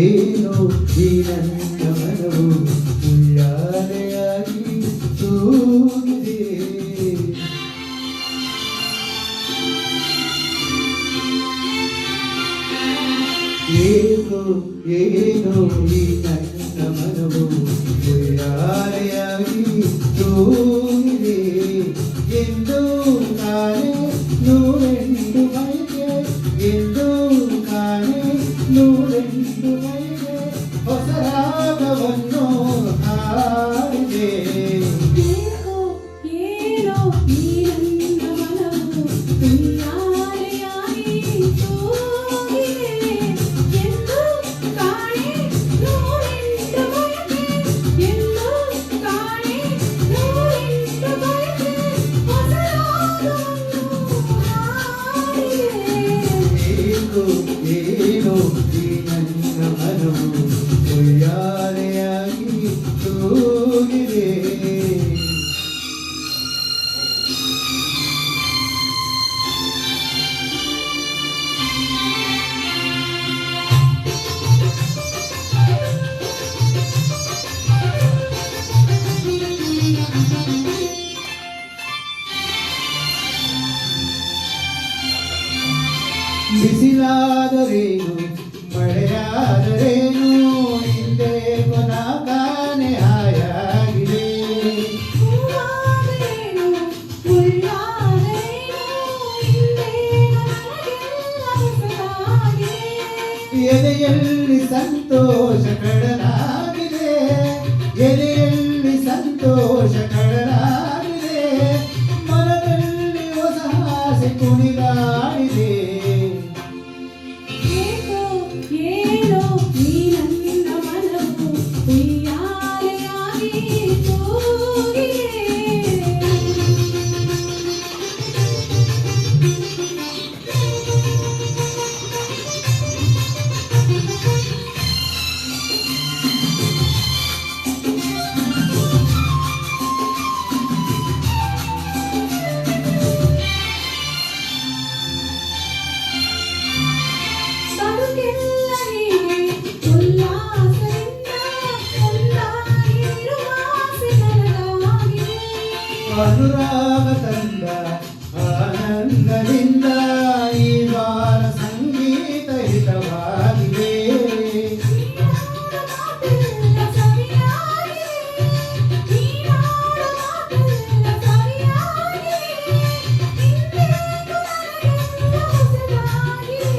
ಏನೋ ಈ ನನ್ನ ಮನವು ಉಯ್ಯಾಲೆಯಾಗಿ ತೂಗಿದೆ. ಏನೋ ಏನೋ ಈ ನನ್ನ ಮನವು ಉಯ್ಯಾಲೆಯಾಗಿ ತೂಗಿದೆ. ಎಂದು ಕಾಣೆ ನೂರೆಂಟು ಮೈಗೆ, ಎಂದು ಕಾಣೆ ನೂರೆಂಟು ಮೈಗೆ ಹೊಸ ರಾಗವನ್ನು ಹಾಡಿದೆ. ಏನೋ ಈ ನನ್ನ ಮನವು ಉಯ್ಯಾಲೆಯಾಗಿ ತೂಗಿದೆ. ಎಂದು ಕಾಣೆ ನೂರೆಂಟು ಮೈಗೆ, ಎಂದು ಕಾಣೆ ನೂರೆಂಟು ಮೈಗೆ ಹೊಸ ರಾಗವನ್ನು ಹಾಡಿದೆ. ಏನೋ ಈ ನನ್ನ ಮನವು ಉಯ್ಯಾಲೆಯಾಗಿ ತೂಗಿದೆ. ಬಿಸಿಲಾದರೇನು ಮಳೆಯಾದರೇನು ಹಿಂದೆ ಕೊನಾಕಾನೆ ಹಾಯಾಗಿದೆ. ಹೂವಾದರೇನು ಮುಳ್ಳಾದರೇನು ಹಿಂದೆ ನನಗೆಲ್ಲ ಹೊಸದಾಗಿದೆ. ಎದೆಯಲ್ಲಿ ಸಂತೋಷ ಕಡಲಾಗಿದೆ, ಎದೆಯಲ್ಲಿ ಸಂತೋಷ ಕಡಲಾಗಿದೆ, ಮನದಲ್ಲಿ ಹೊಸ ಆಸೆ ಕುಣಿದಾಡಿದೆ. ಏನೋ ಈ ನನ್ನ ಮನವು ಉಯ್ಯಾಲೆಯಾಗಿ ತೂಗಿದೆ. ಬದುಕೆಲ್ಲ ಹೀಗೆ ಉಲ್ಲಾಸದಿಂದ ಒಂದಾಗಿರುವ ಆಸೆ ನನಗಾಗಿದೆ. ಅನುರಾಗ ತಂದ ಆನಂದದಿಂದ ಈ ಬಾರ ಸಂಗೀತ ಹಿತವಾಗಿದೆ. ನೀನಾಡ ಮಾತೆಲ್ಲ ಸವಿಯಾಗಿದೆ, ನೀನಾಡ ಮಾತೆಲ್ಲ ಸವಿಯಾಗಿದೆ, ಹಿಂದೆಂದೂ ನನಗೆಲ್ಲ ಹೊಸದಾಗಿದೆ.